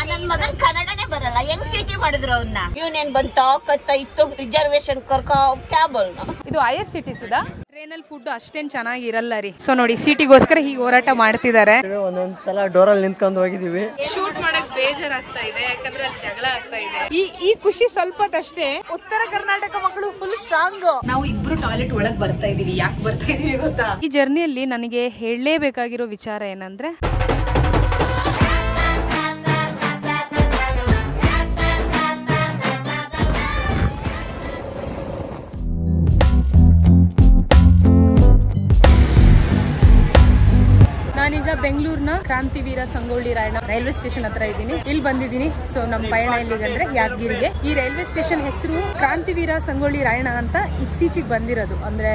ನನ್ ಮಗನ್ ಕನ್ನಡನೇ ಬರಲ್ಲ, ಹೆಂಗ್ ಚೀಟಿ ಮಾಡಿದ್ರು ಅವ್ನ. ಇವನೇನ್ ಬಂತ ಇತ್ತು ರಿಸರ್ವೇಶನ್ ಕರ್ಕೊ ಕ್ಯಾಬಲ್. ಇದು IRCTC ಟ್ರೈನಲ್ಲಿ ಫುಡ್ ಅಷ್ಟೇನ್ ಚೆನ್ನಾಗಿರಲ್ಲ ರೀ. ಸೊ ನೋಡಿ ಸಿಟಿಗೋಸ್ಕರ ಹೀಗೆ ಹೋರಾಟ ಮಾಡ್ತಿದ್ದಾರೆ. ಒಂದೊಂದ್ಸಲ ಡೋರಲ್ಲಿ ನಿಂತ್ಕೊಂಡು ಹೋಗಿದೀವಿ. ಶೂಟ್ ಮಾಡಕ್ ಬೇಜಾರಾಗ್ತಾ ಇದೆ, ಯಾಕಂದ್ರೆ ಅಲ್ಲಿ ಜಗಳ ಆಗ್ತಾ ಇದೆ. ಈ ಖುಷಿ ಸ್ವಲ್ಪ ಅಷ್ಟೇ. ಉತ್ತರ ಕರ್ನಾಟಕ ಮಕ್ಕಳು ಫುಲ್ ಸ್ಟ್ರಾಂಗ್. ನಾವು ಇಬ್ರು ಟಾಯ್ಲೆಟ್ ಒಳಗ್ ಬರ್ತಾ ಇದೀವಿ. ಯಾಕೆ ಬರ್ತಾ ಇದೀವಿ ಗೊತ್ತಾ? ಈ ಜರ್ನಿಯಲ್ಲಿ ನನಗೆ ಹೇಳಲೇಬೇಕಾಗಿರೋ ವಿಚಾರ ಏನಂದ್ರೆ, ನಾನೀಗ ಬೆಂಗಳೂರಿನ ಕ್ರಾಂತಿವೀರ ಸಂಗೊಳ್ಳಿ ರಾಯಣ್ಣ ರೈಲ್ವೆ ಸ್ಟೇಷನ್ ಹತ್ರ ಇದ್ದೀನಿ. ಇಲ್ಲಿ ಬಂದಿದ್ದೀನಿ. ಸೊ ನಮ್ಮ ಪಯಣ ಎಲ್ಲಿಗಂದ್ರೆ ಯಾದಗಿರಿಗೆ. ಈ ರೈಲ್ವೆ ಸ್ಟೇಷನ್ ಹೆಸರು ಕ್ರಾಂತಿವೀರ ಸಂಗೊಳ್ಳಿ ರಾಯಣ್ಣ ಅಂತ ಇತ್ತೀಚೆಗೆ ಬಂದಿರೋದು. ಅಂದ್ರೆ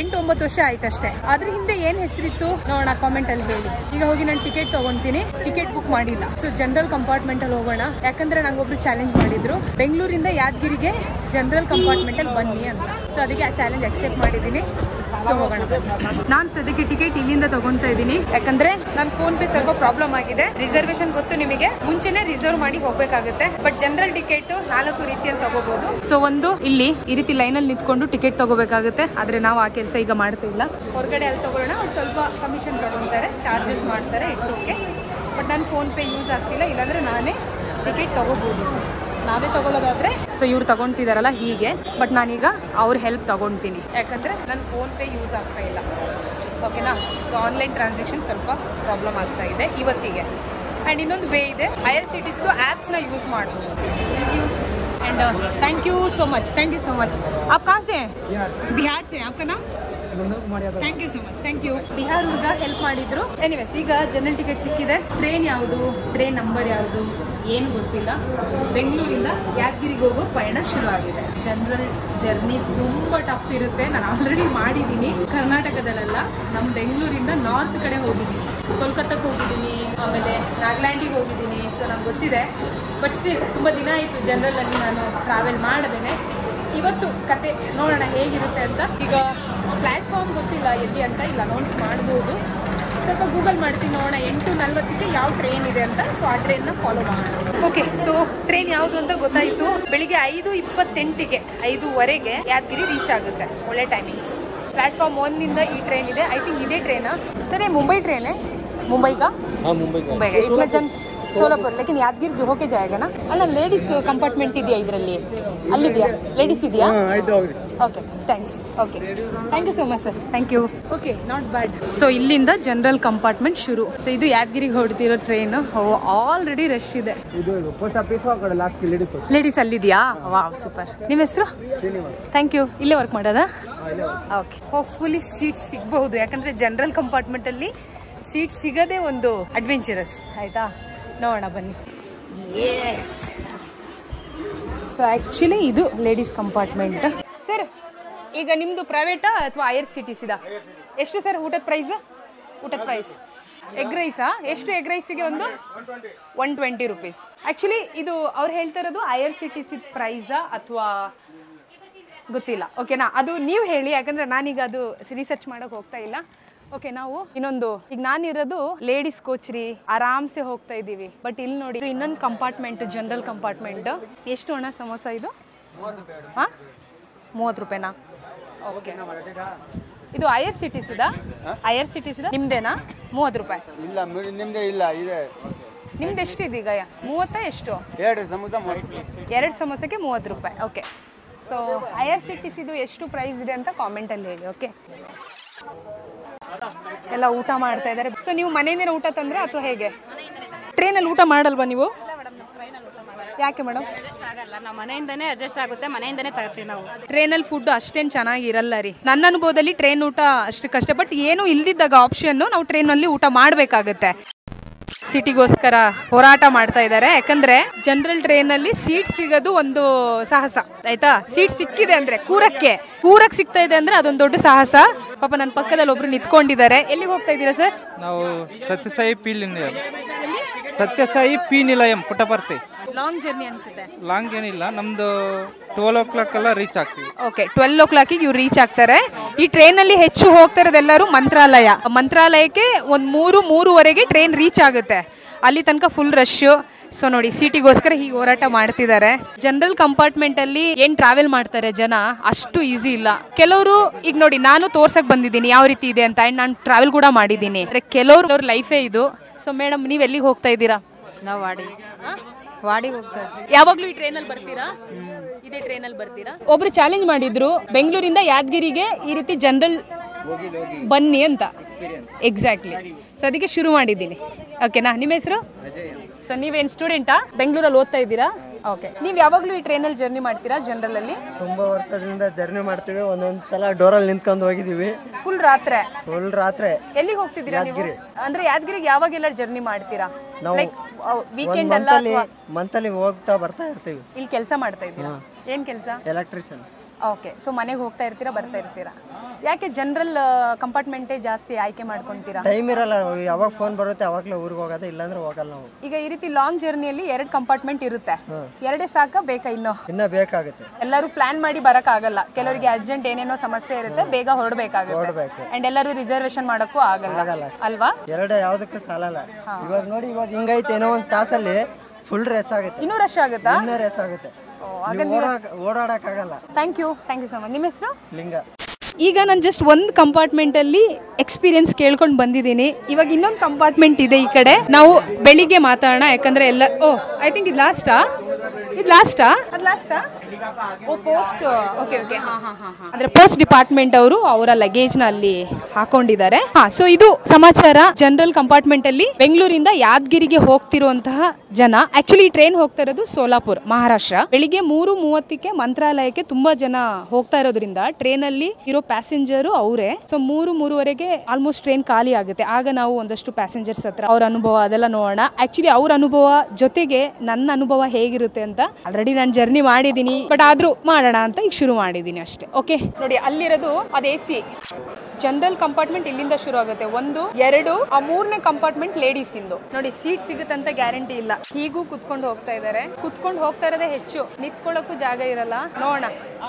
8-9 ವರ್ಷ ಆಯ್ತಷ್ಟೇ. ಅದ್ರ ಹಿಂದೆ ಏನ್ ಹೆಸರಿತ್ತು ನೋಡೋಣ, ಕಾಮೆಂಟ್ ಅಲ್ಲಿ ಹೇಳಿ. ಈಗ ಹೋಗಿ ನಾನು ಟಿಕೆಟ್ ತಗೊಂತೀನಿ. ಟಿಕೆಟ್ ಬುಕ್ ಮಾಡಿಲ್ಲ. ಸೊ ಜನರಲ್ ಕಂಪಾರ್ಟ್ಮೆಂಟ್ ಅಲ್ಲಿ ಹೋಗೋಣ. ಯಾಕಂದ್ರೆ ನಂಗೊಬ್ರು ಚಾಲೆಂಜ್ ಮಾಡಿದ್ರು, ಬೆಂಗಳೂರಿಂದ ಯಾದಗಿರಿಗೆ ಜನರಲ್ ಕಂಪಾರ್ಟ್ಮೆಂಟ್ ಅಲ್ಲಿ ಬನ್ನಿ ಅಂತ. ಸೊ ಅದಕ್ಕೆ ಆ ಚಾಲೆಂಜ್ ಅಕ್ಸೆಪ್ಟ್ ಮಾಡಿದ್ದೀನಿ. ಸೊ ಹೋಗೋಣ. ನಾನು ಸದ್ಯಕ್ಕೆ ಟಿಕೆಟ್ ಇಲ್ಲಿಂದ ತಗೊಂತಾ ಇದ್ದೀನಿ, ಯಾಕಂದ್ರೆ ನನ್ನ ಫೋನ್ ಪೇ ಸ್ವಲ್ಪ ಪ್ರಾಬ್ಲಮ್ ಆಗಿದೆ. ರಿಸರ್ವೇಶನ್ ಗೊತ್ತು ನಿಮಗೆ, ಮುಂಚೆನೆ ರಿಸರ್ವ್ ಮಾಡಿ ಹೋಗ್ಬೇಕಾಗುತ್ತೆ. ಬಟ್ ಜನರಲ್ ಟಿಕೆಟ್ 4 ರೀತಿಯಲ್ಲಿ ತಗೋಬಹುದು. ಸೊ ಒಂದು ಇಲ್ಲಿ ಈ ರೀತಿ ಲೈನ್ ಅಲ್ಲಿ ನಿಂತ್ಕೊಂಡು ಟಿಕೆಟ್ ತಗೋಬೇಕಾಗುತ್ತೆ. ಆದ್ರೆ ನಾವು ಆ ಕೆಲಸ ಈಗ ಮಾಡ್ತಾ ಇಲ್ಲ. ಹೊರಗಡೆ ಅಲ್ಲಿ ತಗೊಳ್ಳೋಣ, ಅವ್ರು ಸ್ವಲ್ಪ ಕಮಿಷನ್ ತಗೊಂತಾರೆ, ಚಾರ್ಜಸ್ ಮಾಡ್ತಾರೆ. It's okay. ಬಟ್ ನನ್ನ ಫೋನ್ ಪೇ ಯೂಸ್ ಆಗ್ತಿಲ್ಲ, ಇಲ್ಲಾಂದ್ರೆ ನಾನೇ ಟಿಕೆಟ್ ತಗೋಬಹುದು. ನಾವೇ ತಗೊಳ್ಳೋದಾದ್ರೆ ಸೊ ಇವ್ರು ತಗೊಂತಿದಾರಲ್ಲ ಹೀಗೆ. ಬಟ್ ನಾನೀಗ ಅವ್ರ ಹೆಲ್ಪ್ ತಗೊಳ್ತೀನಿ, ಯಾಕಂದ್ರೆ ನನ್ನ ಫೋನ್ ಪೇ ಯೂಸ್ ಆಗ್ತಾ ಇಲ್ಲ. ಓಕೆನಾ? ಸೊ ಆನ್ಲೈನ್ ಟ್ರಾನ್ಸಾಕ್ಷನ್ ಸ್ವಲ್ಪ ಪ್ರಾಬ್ಲಮ್ ಆಗ್ತಾ ಇದೆ ಇವತ್ತಿಗೆ. ಆ್ಯಂಡ್ ಇನ್ನೊಂದು ವೇ ಇದೆ, IRCTC ಆ್ಯಪ್ಸ್ನ ಯೂಸ್ ಮಾಡ್ಬೋದು. And thank you so much. आप कहाँ से हैं? बिहार से. आपका नाम? Thank you so much. Thank you. Bihar ಹುಡುಗ ಹೆಲ್ಪ್ ಮಾಡಿದ್ರು. ಎನಿವೇಸ್ ಈಗ ಜನರಲ್ ಟಿಕೆಟ್ ಸಿಕ್ಕಿದೆ. ಟ್ರೈನ್ ಯಾವುದು, ಟ್ರೈನ್ ನಂಬರ್ ಯಾವುದು ಏನು ಗೊತ್ತಿಲ್ಲ. ಬೆಂಗಳೂರಿಂದ ಯಾದಗಿರಿಗೆ ಹೋಗೋ ಪಯಣ ಶುರು ಆಗಿದೆ. ಜನರಲ್ ಜರ್ನಿ ತುಂಬ ಟಫ್ ಇರುತ್ತೆ. ನಾನು ಆಲ್ರೆಡಿ ಮಾಡಿದ್ದೀನಿ. ಕರ್ನಾಟಕದಲ್ಲೆಲ್ಲ ನಮ್ಮ ಬೆಂಗಳೂರಿಂದ ನಾರ್ತ್ ಕಡೆ ಹೋಗಿದ್ದೀನಿ. ಕೋಲ್ಕತ್ತಾಕ್ಕೆ ಹೋಗಿದ್ದೀನಿ, ಆಮೇಲೆ ನಾಗಾಲ್ಯಾಂಡಿಗೆ ಹೋಗಿದ್ದೀನಿ. ಸೊ ನಂಗೆ ಗೊತ್ತಿದೆ. ಬಟ್ ಸ್ಟಿಲ್ ತುಂಬ ದಿನ ಆಯಿತು ಜನರಲಲ್ಲಿ ನಾನು ಟ್ರಾವೆಲ್ ಮಾಡದೇನೆ. ಇವತ್ತು ಕತೆ ನೋಡೋಣ ಹೇಗಿರುತ್ತೆ ಅಂತ. ಈಗ ಪ್ಲ್ಯಾಟ್ಫಾರ್ಮ್ ಗೊತ್ತಿಲ್ಲ ಎಲ್ಲಿ ಅಂತ, ಇಲ್ಲ ಅನೌನ್ಸ್ ಮಾಡ್ಬೋದು. ಸ್ವಲ್ಪ ಗೂಗಲ್ ಮಾಡ್ತೀನಿ, ನೋಡೋಣ 8:40ಕ್ಕೆ ಯಾವ ಟ್ರೈನ್ ಇದೆ ಅಂತ. ಸೊ ಆ ಟ್ರೈನ್ನ ಫಾಲೋ ಮಾಡೋಣ. ಓಕೆ, ಸೊ ಟ್ರೈನ್ ಯಾವುದು ಅಂತ ಗೊತ್ತಾಯಿತು. ಬೆಳಿಗ್ಗೆ 5:28ಗೆ 5:15ಗೆ ಯಾದಗಿರಿ ರೀಚ್ ಆಗುತ್ತೆ. ಒಳ್ಳೆ ಟೈಮಿಂಗ್ಸ್. प्लेटफॉर्म 1 ಈ ಟ್ರೈನ್ ಇದೆ. ಐ थिंक ಇದೇ ಟ್ರೈನಾ सर? ये मुंबई ट्रेन है? मुंबई का? हाँ मुंबई का. इसमें जन सोलापुर, लेकिन यादगिर जो होके जाएगा ना. ಅಲ್ಲ ಲೇಡೀಸ್ ಕಂಪಾರ್ಟ್ಮೆಂಟ್ ಇದೆಯಾ ಇದರಲ್ಲಿ? ಅಲ್ಲಿದೆಯಾ ಲೇಡೀಸ್ ಇದೆಯಾ? Okay thanks. Okay thank you so much sir. Thank you. Okay not bad. So ಇಲ್ಲಿಂದ ಜನರಲ್ ಕಂಪಾರ್ಟ್ಮೆಂಟ್ ಶುರು. ಸೊ ಇದು ಯಾದಗಿರಿಗೆ ಹೊರಡ್ತಿರೋ ಟ್ರೈನ್. ಆಲ್ರೆಡಿ ರಶ್ ಇದೆ. ಪೋಸ್ಟ್ ಆಫೀಸ್ ಲೇಡೀಸ್ ಅಲ್ಲಿದೆಯಾ? Wow super. ನಿಮ್ಮ ಹೆಸರು? Thank you. ಇಲ್ಲೇ ವರ್ಕ್ ಮಾಡೋದಾ? ಓಕೆ. ಹೋಪ್ಫುಲಿ ಸೀಟ್ ಸಿಗಬಹುದು, ಯಾಕಂದ್ರೆ ಜನರಲ್ ಕಂಪಾರ್ಟ್ಮೆಂಟ್ ಅಲ್ಲಿ ಸೀಟ್ ಸಿಗದೆ ಒಂದು ಅಡ್ವೆಂಚರಸ್. ಆಯ್ತಾ, ನೋಡೋಣ ಬನ್ನಿ. ಎಸ್. ಸೊ ಆಕ್ಚುಲಿ ಇದು ಲೇಡೀಸ್ ಕಂಪಾರ್ಟ್ಮೆಂಟ್. ಸರ್ ಈಗ ನಿಮ್ದು ಪ್ರೈವೇಟಾ ಅಥವಾ IRCTC? ಎಷ್ಟು ಸರ್ ಊಟದ ಪ್ರೈಸ್? ಎಗ್ ರೈಸಾ? ಎಷ್ಟು ಎಗ್ ರೈಸಿಗೆ ಒಂದು? 120 rupees. ಆ್ಯಕ್ಚುಲಿ ಇದು ಅವ್ರು ಹೇಳ್ತಾ ಇರೋದು IRCTC ಪ್ರೈಸಾ ಅಥವಾ ಗೊತ್ತಿಲ್ಲ. ಓಕೆನಾ, ಅದು ನೀವು ಹೇಳಿ, ಯಾಕಂದ್ರೆ ನಾನೀಗ ಅದು ರಿಸರ್ಚ್ ಮಾಡೋಕೆ ಹೋಗ್ತಾ ಇಲ್ಲ. ಓಕೆ, ನಾವು ಇನ್ನೊಂದು, ಈಗ ನಾನಿರೋದು ಲೇಡೀಸ್ ಕೋಚ್ ರೀ, ಆರಾಮ್ಸೆ ಹೋಗ್ತಾ ಇದ್ದೀವಿ. ಬಟ್ ಇಲ್ಲಿ ನೋಡಿ ಇನ್ನೊಂದು ಕಂಪಾರ್ಟ್ಮೆಂಟ್, ಜನರಲ್ ಕಂಪಾರ್ಟ್ಮೆಂಟ್. ಎಷ್ಟು ಅಣ್ಣ ಸಮೋಸ ಇದು? ಹಾಂ 30 ರೂಪಾಯಿನಾ? ಓಕೆ. ಇದು IRCTC ನಿಮ್ದೇನಾ? 30 ರೂಪಾಯಿ. ಇಲ್ಲ ನಿಮ್ದೇ ಇಲ್ಲ, ಇದೆ. ನಿಮ್ದು ಎಷ್ಟಿದೆ ಈಗ? 30 ಎಷ್ಟು? 2 ಸಮೋಸ 2 ಸಮೋಸಕ್ಕೆ 30 ರೂಪಾಯಿ. ಓಕೆ. ಸೊ IRCTC ಎಷ್ಟು ಪ್ರೈಸ್ ಇದೆ ಅಂತ ಕಾಮೆಂಟಲ್ಲಿ ಹೇಳಿ. ಓಕೆ, ಎಲ್ಲ ಊಟ ಮಾಡ್ತಾ ಇದ್ದಾರೆ. ಸೊ ನೀವು ಮನೆಯಿಂದನೇ ಊಟ ತಂದ್ರೆ ಅಥವಾ ಹೇಗೆ? ಟ್ರೈನಲ್ಲಿ ಊಟ ಮಾಡಲ್ವಾ ನೀವು? ಯಾಕೆ ಮೇಡಮ್? ನಾವು ಮನೆಯಿಂದನೇ ಅಡ್ಜಸ್ಟ್ ಆಗುತ್ತೆ, ಮನೆಯಿಂದನೇ ತರ್ತೀವಿ ನಾವು. ಟ್ರೈನಲ್ಲಿ ಫುಡ್ ಅಷ್ಟೇನು ಚೆನ್ನಾಗಿರಲ್ಲ ರೀ. ನನ್ನ ಅನುಭವದಲ್ಲಿ ಟ್ರೈನ್ ಊಟ ಅಷ್ಟು ಕಷ್ಟ. ಬಟ್ ಏನು ಇಲ್ದಿದ್ದಾಗ ಆಪ್ಷನ್ ನಾವು ಟ್ರೈನಲ್ಲಿ ಊಟ ಮಾಡಬೇಕಾಗತ್ತೆ. ಸಿಟಿಗೋಸ್ಕರ ಹೋರಾಟ ಮಾಡ್ತಾ ಇದ್ದಾರೆ. ಯಾಕಂದ್ರೆ ಜನರಲ್ ಟ್ರೈನ್ ಅಲ್ಲಿ ಸೀಟ್ ಸಿಗೋದು ಒಂದು ಸಾಹಸ. ಆಯ್ತಾ, ಸೀಟ್ ಸಿಕ್ಕಿದೆ ಅಂದ್ರೆ ಕೂರಕ್ಕೆ ಸಿಗ್ತಾ ಇದೆ ಅಂದ್ರೆ ಅದೊಂದು ದೊಡ್ಡ ಸಾಹಸ. ಪಾಪ ನನ್ನ ಪಕ್ಕದಲ್ಲಿ ಒಬ್ರು ನಿಂತ್ಕೊಂಡಿದ್ದಾರೆ. ಎಲ್ಲಿಗೆ ಹೋಗ್ತಾ ಇದ್ದೀರಾ ಸರ್? ನಾವು ಸತ್ಯಸಾಯಿ ಪಿ ನಿಲಯಂ ಪುಟ್ಟಪರ್ತಿ. ಲಾಂಗ್ ಜರ್ನಿ ಅನ್ಸುತ್ತೆ. ಲಾಂಗ್ ಏನಿಲ್ಲ, ನಮ್ದು 12 o'clock ಎಲ್ಲ ರೀಚ್ ಆಗ್ತೀವಿ. ಓಕೆ, 12 o'clock ಇವ್ರು ರೀಚ್ ಆಗ್ತಾರೆ. ಈ ಟ್ರೈನ್ ಅಲ್ಲಿ ಹೆಚ್ಚು ಹೋಗ್ತಾ ಇರೋದೆಲ್ಲರೂ ಮಂತ್ರಾಲಯಕ್ಕೆ ಒಂದು 3-3:30ಗೆ ಟ್ರೈನ್ ರೀಚ್ ಆಗುತ್ತೆ. ಅಲ್ಲಿ ತನಕ ಫುಲ್ ರಶ್. ಸೊ ನೋಡಿ ಸೀಟಿಗೋಸ್ಕರ ಹೀಗೆ ಹೋರಾಟ ಮಾಡ್ತಿದ್ದಾರೆ. ಜನರಲ್ ಕಂಪಾರ್ಟ್ಮೆಂಟ್ ಅಲ್ಲಿ ಏನ್ ಟ್ರಾವೆಲ್ ಮಾಡ್ತಾರೆ ಜನ ಅಷ್ಟು ಈಸಿ ಇಲ್ಲ. ಕೆಲವರು ಈಗ ನೋಡಿ ನಾನು ತೋರ್ಸಕ್ ಬಂದಿದ್ದೀನಿ ಯಾವ ರೀತಿ ಇದೆ ಅಂತ, ಅಂಡ್ ನಾನು ಟ್ರಾವೆಲ್ ಕೂಡ ಮಾಡಿದ್ದೀನಿ. ಕೆಲವರು ಅವ್ರ ಲೈಫೇ ಇದು. ಸೊ ಮೇಡಮ್ ನೀವ್ ಎಲ್ಲಿಗೆ ಹೋಗ್ತಾ ಇದ್ದೀರಾ? ನಾವು ವಾಡಿಗೆ ಹೋಗ್ತಾ ಯಾವಾಗ್ಲೂ ಈ ಟ್ರೈನಲ್ಲಿ ಬರ್ತೀರಾ? ಇದೇ ಟ್ರೈನಲ್ಲಿ ಬರ್ತೀರಾ? ಒಬ್ರು ಚಾಲೆಂಜ್ ಮಾಡಿದ್ರು ಬೆಂಗಳೂರಿಂದ ಯಾದಗಿರಿಗೆ ಈ ರೀತಿ ಜನರಲ್ ಬನ್ನಿ ಅಂತ. ಎಕ್ಸಾಕ್ಟ್ಲಿ. ಸೊ ಅದಕ್ಕೆ ಶುರು ಮಾಡಿದ್ದೀನಿ. ಓಕೆನಾ? ನಿಮ್ಮ ಹೆಸರು? ಸೊ ನೀವೇನು ಸ್ಟೂಡೆಂಟಾ? ಬೆಂಗಳೂರಲ್ಲಿ ಓದ್ತಾ ಇದ್ದೀರಾ? ಓಕೆ. ನೀವು ಯಾವಾಗಲೂ ಈ ಟ್ರೈನಲ್ಲಿ ಜರ್ನಿ ಮಾಡ್ತೀರಾ ಜನರಲ್ ಅಲ್ಲಿ? ತುಂಬಾ ವರ್ಷದಿಂದ ಜರ್ನಿ ಮಾಡ್ತೀವಿ. ಒಂದೊಂದ್ಸಲ ಡೋರಲ್ಲಿ ನಿಂತ್ಕೊಂಡು ಹೋಗಿದೀವಿ. ಫುಲ್ ರಾತ್ರಿ. ಎಲ್ಲಿಗೆ ಹೋಗ್ತಿದ್ದೀರಾ ನೀವು? ಅಂದ್ರೆ ಯಾದಗಿರಿಗೆ ಯಾವಾಗೆಲ್ಲ ಜರ್ನಿ ಮಾಡ್ತೀರಾ? ಲೈಕ್ ವೀಕೆಂಡ್ ಅಲ್ಲ? ಮಂತಲ್ಲಿ ಹೋಗ್ತಾ ಬರ್ತಾ ಇರ್ತೀವಿ. ಇಲ್ಲಿ ಕೆಲಸ ಮಾಡ್ತಾ ಇದ್ದೀರಾ? ಏನ್ ಕೆಲಸ? ಎಲೆಕ್ಟ್ರಿಷಿಯನ್. ಓಕೆ. ಸೊ ಮನೆಗೆ ಹೋಗ್ತಾ ಇರ್ತೀರಾ, ಬರ್ತಾ ಇರ್ತೀರಾ. ಯಾಕೆ ಜನರಲ್ ಕಂಪಾರ್ಟ್ಮೆಂಟೇ ಜಾಸ್ತಿ ಆಯ್ಕೆ ಮಾಡ್ಕೊಂತೀರಾ? ಟೈಮ್ ಇರಲ್ಲ, ಯಾವಾಗ ಫೋನ್ ಬರುತ್ತೆ ಅವಾಗಲೇ ಊರಿಗೆ ಹೋಗೋದು, ಇಲ್ಲಾಂದ್ರೆ ಹೋಗಲ್ಲ ನಾವು. ಈಗ ಈ ರೀತಿ ಲಾಂಗ್ ಜರ್ನಿಯಲ್ಲಿ 2 ಕಂಪಾರ್ಟ್ಮೆಂಟ್ ಇರುತ್ತೆ. 2 ಸಾಕ ಬೇಕಾ ಇನ್ನ ಬೇಕಾಗುತ್ತೆ? ಎಲ್ಲರೂ ಪ್ಲಾನ್ ಮಾಡಿ ಬರಕ್ ಆಗಲ್ಲ. ಕೆಲವರಿಗೆ ಅರ್ಜೆಂಟ್ ಏನೇನೋ ಸಮಸ್ಯೆ ಇರುತ್ತೆ, ಬೇಗ ಹೊರಡಬೇಕಾಗುತ್ತೆ. ಅಂಡ್ ಎಲ್ಲರೂ ರಿಸರ್ವೇಶನ್ ಮಾಡಕ್ಕೂ ಆಗಲ್ಲ ಅಲ್ವಾ? 2 ಯಾವ್ದಕ್ಕೂ ಸಾಲಲ್ಲ. ಇವಾಗ ನೋಡಿ, ಇವಾಗ ಹಿಂಗೈತೆ, ಏನೋ ಒಂದು ತಾಸಲ್ಲಿ ಫುಲ್ ರೇಸ್ ಆಗುತ್ತೆ. ಇನ್ನೂ ರಶ್ ಆಗುತ್ತಾ? ಇನ್ನೂ ರೇಸ್ ಆಗುತ್ತೆ. ಓಡಾಡಕ್ ಆಗಲ್ಲ. Thank you so much. ನಿಮ್ಮ ಹೆಸರು? ಲಿಂಗ. ಈಗ ನಾನು ಜಸ್ಟ್ ಒಂದು ಕಂಪಾರ್ಟ್ಮೆಂಟ್ ಅಲ್ಲಿ ಎಕ್ಸ್ಪೀರಿಯನ್ಸ್ ಕೇಳ್ಕೊಂಡು ಬಂದಿದ್ದೀನಿ. ಇವಾಗ ಇನ್ನೊಂದು ಕಂಪಾರ್ಟ್ಮೆಂಟ್ ಇದೆ ಈ ಕಡೆ. ನಾವು ಬೆಳಿಗ್ಗೆ ಮಾತಾಡೋಣ, ಯಾಕಂದ್ರೆ ಎಲ್ಲ ಐ ಥಿಂಕ್ ಇದು ಲಾಸ್ಟಾ? ಪೋಸ್ಟ್. ಓಕೆ. ಅಂದ್ರೆ ಪೋಸ್ಟ್ ಡಿಪಾರ್ಟ್ಮೆಂಟ್ ಅವರು ಅವರ ಲಗೇಜ್ ನ ಅಲ್ಲಿ ಹಾಕೊಂಡಿದ್ದಾರೆ. ಸೊ ಇದು ಸಮಾಚಾರ. ಜನರಲ್ ಕಂಪಾರ್ಟ್ಮೆಂಟ್ ಅಲ್ಲಿ ಬೆಂಗಳೂರಿಂದ ಯಾದಗಿರಿಗೆ ಹೋಗ್ತಿರುವಂತಹ ಜನ. ಆಕ್ಚುಲಿ ಈ ಟ್ರೈನ್ ಹೋಗ್ತಾ ಇರೋದು ಸೋಲಾಪುರ್, ಮಹಾರಾಷ್ಟ್ರ. ಬೆಳಿಗ್ಗೆ 3:30ಕ್ಕೆ ಮಂತ್ರಾಲಯಕ್ಕೆ ತುಂಬಾ ಜನ ಹೋಗ್ತಾ ಇರೋದ್ರಿಂದ ಟ್ರೈನ್ ಅಲ್ಲಿ ಇರೋ ಪ್ಯಾಸೆಂಜರ್ ಅವರೇ. ಸೊ 3:30ವರೆಗೆ ಆಲ್ಮೋಸ್ಟ್ ಟ್ರೈನ್ ಖಾಲಿ ಆಗುತ್ತೆ. ಆಗ ನಾವು ಒಂದಷ್ಟು ಪ್ಯಾಸೆಂಜರ್ಸ್ ಹತ್ರ ಅವ್ರ ಅನುಭವ ಅದೆಲ್ಲ ನೋಡೋಣ. ಆಕ್ಚುಲಿ ಅವ್ರ ಅನುಭವ ಜೊತೆಗೆ ನನ್ನ ಅನುಭವ ಹೇಗಿರುತ್ತೆ ಅಂತ ಆಲ್ರೆಡಿ ನಾನು ಜರ್ನಿ ಮಾಡಿದ್ದೀನಿ, ಬಟ್ ಆದ್ರೂ ಮಾಡೋಣ ಅಂತ ಈಗ ಶುರು ಮಾಡಿದ್ದೀನಿ ಅಷ್ಟೇ. ಓಕೆ. ನೋಡಿ ಅಲ್ಲಿರೋದು ಅದು AC. ಜನರಲ್ ಕಂಪಾರ್ಟ್ಮೆಂಟ್ ಇಲ್ಲಿಂದ ಶುರು ಆಗುತ್ತೆ. 1, 2, 3ನೇ ಕಂಪಾರ್ಟ್ಮೆಂಟ್ ಲೇಡೀಸ್ ಇಂದು. ನೋಡಿ ಸೀಟ್ ಸಿಗುತ್ತಂತ ಗ್ಯಾರಂಟಿ ಇಲ್ಲ. ಹೀಗೂ ಕುತ್ಕೊಂಡು ಹೋಗ್ತಾ ಇದಾರೆ. ಕುತ್ಕೊಂಡು ಹೋಗ್ತಾ ಇರೋದೇ ಹೆಚ್ಚು, ನಿಂತ್ಕೊಳ್ಳೋಕ್ಕೂ ಜಾಗ ಇರಲ್ಲ. ನೋಡೋಣ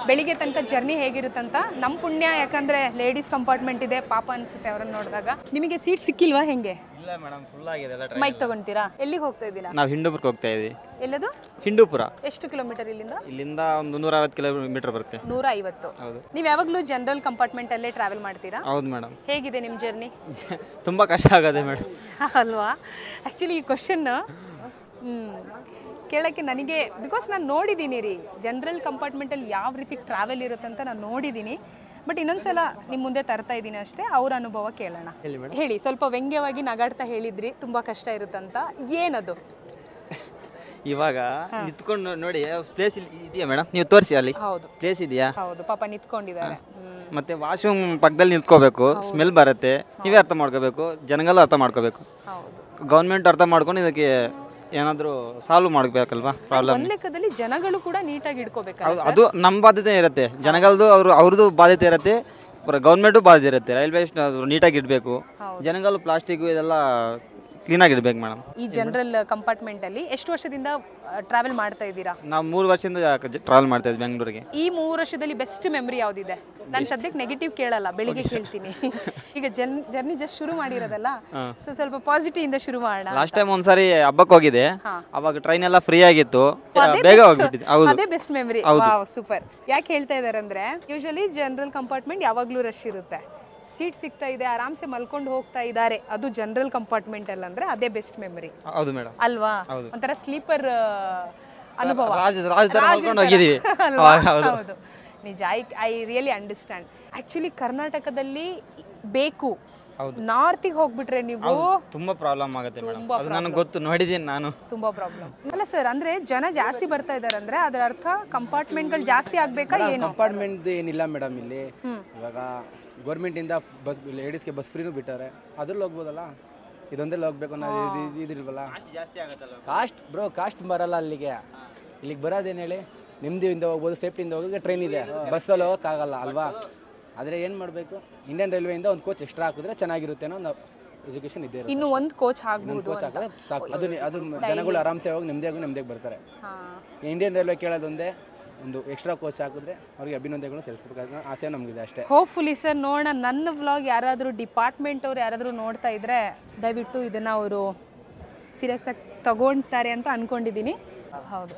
ಬೆಳಿಗ್ಗೆ ತನಕ ಜರ್ನಿ ಹೇಗಿರುತ್ತಂತ. ನಮ್ ಪುಣ್ಯ, ಯಾಕಂದ್ರೆ ಲೇಡೀಸ್ ಕಂಪಾರ್ಟ್ಮೆಂಟ್ ಇದೆ, ಪಾಪ ಅನ್ಸುತ್ತೆ ಅವ್ರನ್ನ ನೋಡಿದಾಗ. ನಿಮಗೆ ಸೀಟ್ ಸಿಕ್ಕಿಲ್ವಾ ಹೆಂಗೆ? ಇಲ್ಲ ಮೇಡಮ್, ಫುಲ್ ಆಗಿದೆ. ಮೈಕ್ ತಗೊಂತೀರಾ? ಎಲ್ಲಿಗೆ ಹೋಗ್ತಾ ಇದ್ದೀರಾ? ನಾವು ಹಿಂಡೂಪುರಕ್ಕೆ ಹೋಗ್ತಾ ಇದೀವಿ. ಎಲ್ಲದು? ಹಿಂಡೂಪುರ. ಎಷ್ಟು ಕಿಲೋಮೀಟರ್ ಇಲ್ಲಿಂದ? ಇಲ್ಲಿಂದ ಒಂದು 160 ಕಿಲೋಮೀಟರ್ ಬರುತ್ತೆ. 150. ಹೌದು. ನೀವು ಯಾವಾಗಲೂ ಜನರಲ್ ಕಂಪಾರ್ಟ್ಮೆಂಟ್ ಅಲ್ಲೇ ಟ್ರಾವೆಲ್ ಮಾಡ್ತೀರಾ? ಹೌದು ಮೇಡಮ್. ಹೇಗಿದೆ ನಿಮ್ಮ ಜರ್ನಿ? ತುಂಬಾ ಕಷ್ಟ ಆಗುತ್ತೆ ಮೇಡಮ್. ಅಲ್ವಾ? ಆಕ್ಚುಲಿ ಈ ಕ್ವಶನ್ ಕೇಳಕ್ಕೆ ನನಗೆ, ಬಿಕಾಸ್ ನಾನು ನೋಡಿದ್ದೀನಿ ರೀ ಜನರಲ್ ಕಂಪಾರ್ಟ್ಮೆಂಟಲ್ಲಿ ಯಾವ ರೀತಿ ಟ್ರಾವೆಲ್ ಇರುತ್ತೆ ಅಂತ ನಾನು ನೋಡಿದ್ದೀನಿ. ಬಟ್ ಇನ್ನೊಂದ್ಸಲ ನಿಮ್ಮ ಮುಂದೆ ತರ್ತಾ ಇದ್ದೀನಿ ಅಷ್ಟೇ. ಅವ್ರ ಅನುಭವ ಕೇಳೋಣ. ಹೇಳಿ. ಸ್ವಲ್ಪ ವ್ಯಂಗ್ಯವಾಗಿ ನಗಾಡ್ತಾ ಹೇಳಿದ್ರಿ ತುಂಬಾ ಕಷ್ಟ ಇರುತ್ತಂತ. ಏನದು? ಇವಾಗ ನಿಂತ್ಕೊಂಡು ನೋಡಿ, ಪ್ಲೇಸ್ ಇದೆಯಾ ಮೇಡಮ್? ನೀವು ತೋರಿಸಿ ಅಲ್ಲಿ. ಹೌದು, ಪ್ಲೇಸ್ ಇದೆಯಾ? ಹೌದು, ಪಾಪ ನಿಂತ್ಕೊಂಡಿದ್ದಾರೆ. ಮತ್ತೆ ವಾಶ್ರೂಮ್ ಪಕ್ಕದಲ್ಲಿ ನಿಂತ್ಕೋಬೇಕು, ಸ್ಮೆಲ್ ಬರುತ್ತೆ. ನೀವೇ ಅರ್ಥ ಮಾಡ್ಕೋಬೇಕು, ಜನಗಳು ಅರ್ಥ ಮಾಡ್ಕೋಬೇಕು. ಗೌರ್ಮೆಂಟ್ ಅರ್ಥ ಮಾಡ್ಕೊಂಡು ಇದಕ್ಕೆ ಏನಾದರೂ ಸಾಲ್ವ್ ಮಾಡಬೇಕಲ್ವಾ ಪ್ರಾಬ್ಲಮ್. ಒಂದು ಲೆಕ್ಕದಲ್ಲಿ ಜನಗಳು ಕೂಡ ನೀಟಾಗಿ ಇಟ್ಕೋಬೇಕು. ಅದು ನಮ್ಮ ಬಾಧ್ಯತೆ ಇರುತ್ತೆ, ಜನಗಳದ್ದು ಅವ್ರದ್ದು ಬಾಧ್ಯತೆ ಇರುತ್ತೆ, ಗೌರ್ಮೆಂಟು ಬಾಧ್ಯತೆ ಇರುತ್ತೆ. ರೈಲ್ವೆ ಸ್ಟೇಷನ್ ನೀಟಾಗಿ ಇಡಬೇಕು, ಜನಗಳು ಪ್ಲಾಸ್ಟಿಕ್ ಇದೆಲ್ಲ ಕ್ಲೀನಾಗಿ ಇಡಬೇಕು ಮೇಡಮ್. ಈ ಜನರಲ್ ಕಂಪಾರ್ಟ್ಮೆಂಟ್ ಅಲ್ಲಿ ಎಷ್ಟು ವರ್ಷದಿಂದ ಟ್ರಾವೆಲ್ ಮಾಡ್ತಾ ಇದ್ದೀರಾ? ನಾವು 3 ವರ್ಷದಿಂದ ಟ್ರಾವೆಲ್ ಮಾಡ್ತಾ ಇದ್ವಿ ಬೆಂಗಳೂರಿಗೆ. ಈ 3 ವರ್ಷದಲ್ಲಿ ಬೆಸ್ಟ್ ಮೆಮರಿ ಯಾವ್ದಿದೆ? ನಾನು ಸದ್ಯಕ್ಕೆ ನೆಗೆಟಿವ್ ಕೇಳಲ್ಲ, ಬೆಳಿಗ್ಗೆ ಕೇಳ್ತೀನಿ. ಈಗ ಜರ್ನಿ ಜಸ್ಟ್ ಶುರು ಮಾಡಿರೋದಲ್ಲ, ಸೊ ಸ್ವಲ್ಪ ಪಾಸಿಟಿವ್ ಇಂದ ಶುರು ಮಾಡೋಣ. ಲಾಸ್ಟ್ ಟೈಮ್ ಒಂದ್ಸಾರಿ ಹಬ್ಬಕ್ಕೆ ಹೋಗಿದೆ, ಅವಾಗ ಟ್ರೈನ್ ಎಲ್ಲ ಫ್ರೀ ಆಗಿತ್ತು, ಬೇಗ ಹೋಗ್ಬಿಟ್ಟಿದೆ. ಹೌದು, ಅದೇ ಬೆಸ್ಟ್ ಮೆಮರಿ. ಸೂಪರ್. ಯಾಕೆ ಹೇಳ್ತಾ ಇದಾರೆ ಅಂದ್ರೆ, ಯೂಶುವಲಿ ಜನರಲ್ ಕಂಪಾರ್ಟ್ಮೆಂಟ್ ಯಾವಾಗ್ಲೂ ರಶ್ ಇರುತ್ತೆ. ಸೀಟ್ ಸಿಗ್ತಾ ಇದೆ, ಆರಾಮ್ಸೆ ಮಲ್ಕೊಂಡು ಹೋಗ್ತಾ ಇದ್ದಾರೆ, ಅದು ಜನರಲ್ ಕಂಪಾರ್ಟ್ಮೆಂಟ್ ಅಲ್ಲಿ ಅಂದ್ರೆ ಅದೇ ಬೆಸ್ಟ್ ಮೆಮರಿ. ಹೌದು ಮೇಡಮ್. ಅಲ್ವಾ? ಒಂಥರ ಸ್ಲೀಪರ್ ಅನುಭವ. ಹೌದು, ನಿಜ. I really understand. ಆಕ್ಚುಲಿ ಕರ್ನಾಟಕದಲ್ಲಿ ಬೇಕು, ನಾರ್ತಿಗೆ ಹೋಗ್ಬಿಟ್ರೆ ನೀವು ತುಂಬಾ ಪ್ರಾಬ್ಲಮ್ ಆಗುತ್ತೆ ಮೇಡಮ್. ಅದು ನನಗೆ ಗೊತ್ತು, ನೋಡಿದ್ದೀನಿ ನಾನು. ತುಂಬಾ ಪ್ರಾಬ್ಲಮ್ ಅಲ್ಲ ಸರ್? ಅಂದ್ರೆ ಜನ ಜಾಸ್ತಿ ಬರ್ತಾ ಇದಾರೆ ಅಂದ್ರೆ ಅದರ ಅರ್ಥ ಕಂಪಾರ್ಟ್ಮೆಂಟ್ಗಳು ಜಾಸ್ತಿ ಆಗ್ಬೇಕಾ ಏನು? ಕಂಪಾರ್ಟ್ಮೆಂಟ್ ಏನಿಲ್ಲ ಮೇಡಮ್. ಇಲ್ಲಿ ಇವಾಗ ಗೌರ್ಮೆಂಟ್ ಇಂದ ಬಸ್, ಲೇಡೀಸ್ಗೆ ಬಸ್ ಫ್ರೀನೂ ಬಿಟ್ಟಾರೆ, ಅದ್ರಲ್ಲಿ ಹೋಗ್ಬೋದಲ್ಲ. ಇದೊಂದೇ ಹೋಗ್ಬೇಕು ಅನ್ನೋದು ಇದಿಲ್ವಲ್ಲ. ಕಾಸ್ಟ್ ಬ್ರೋ, ಕಾಸ್ಟ್ ಬರಲ್ಲ ಅಲ್ಲಿಗೆ. ಇಲ್ಲಿಗೆ ಬರೋದೇನು ಹೇಳಿ, ನೆಮ್ಮದಿಯಿಂದ ಹೋಗ್ಬೋದು, ಸೇಫ್ಟಿಯಿಂದ ಹೋಗೋಕೆ ಟ್ರೈನ್ ಇದೆ, ಬಸ್ಸಲ್ಲಿ ಹೋಗೋಕ್ಕಾಗಲ್ಲ ಅಲ್ವಾ? ಆದರೆ ಏನು ಮಾಡಬೇಕು, ಇಂಡಿಯನ್ ರೈಲ್ವೆಯಿಂದ ಒಂದು ಕೋಚ್ ಎಕ್ಸ್ಟ್ರಾ ಹಾಕಿದ್ರೆ ಚೆನ್ನಾಗಿರುತ್ತೆ ಅನ್ನೋ ಒಂದು ಎಜುಕೇಶನ್ ಇದೆ. ಇನ್ನು ಒಂದು ಕೋಚ್ ಹಾಕ್ಬೋದು, ಕೋಚ್ ಹಾಕಿದ್ರೆ ಸಾಕು. ಅದು ಜನಗಳು ಆರಾಮ್ಸೆ ಹೋಗಿ ನೆಮ್ಮದಿಯಾಗಿ ಬರ್ತಾರೆ. ಇಂಡಿಯನ್ ರೈಲ್ವೆ ಕೇಳೋದೊಂದೇ, ಒಂದು ಎಕ್ಸ್ಟ್ರಾ ಕೋಚ್ ಹಾಕಿದ್ರೆ ಅವ್ರಿಗೆ ಅಭಿನಂದನೆಗಳು ಸಲ್ಲಿಸಬೇಕಾದ ಆಸೆ ನಮಗಿದೆ ಅಷ್ಟೇ. ಹೋಪ್ಫುಲಿ ಸರ್ ನೋಡೋಣ. ನನ್ನ ವ್ಲಾಗ್ ಯಾರಾದರೂ ಡಿಪಾರ್ಟ್ಮೆಂಟ್ ಅವ್ರು ಯಾರಾದರೂ ನೋಡ್ತಾ ಇದ್ರೆ ದಯವಿಟ್ಟು ಇದನ್ನು ಅವರು ಸೀರಿಯಸ್ ಆಗಿ ತಗೊಳ್ತಾರೆ ಅಂತ ಅನ್ಕೊಂಡಿದ್ದೀನಿ. ಹೌದು,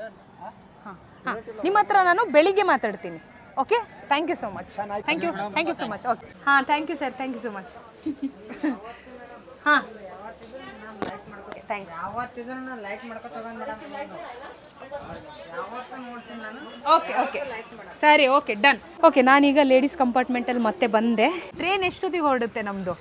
ಹಾಂ ಹಾಂ, ನಿಮ್ಮ ಹತ್ರ ನಾನು ಬೆಳಿಗ್ಗೆ ಮಾತಾಡ್ತೀನಿ. Okay, thank you so much. Thank you so much. Okay, ಹಾಂ, thank you sir, thank you so much. ಹಾಂ, ಥ್ಯಾಂಕ್ಸ್. ಓಕೆ ಓಕೆ, ಸರಿ, ಓಕೆ, ಡನ್. ಓಕೆ, ನಾನೀಗ ಲೇಡೀಸ್ ಕಂಪಾರ್ಟ್ಮೆಂಟಲ್ಲಿ ಮತ್ತೆ ಬಂದೆ. ಟ್ರೈನ್ ಎಷ್ಟೊತ್ತಿಗೆ ಹೊರಡುತ್ತೆ ನಮ್ಮದು?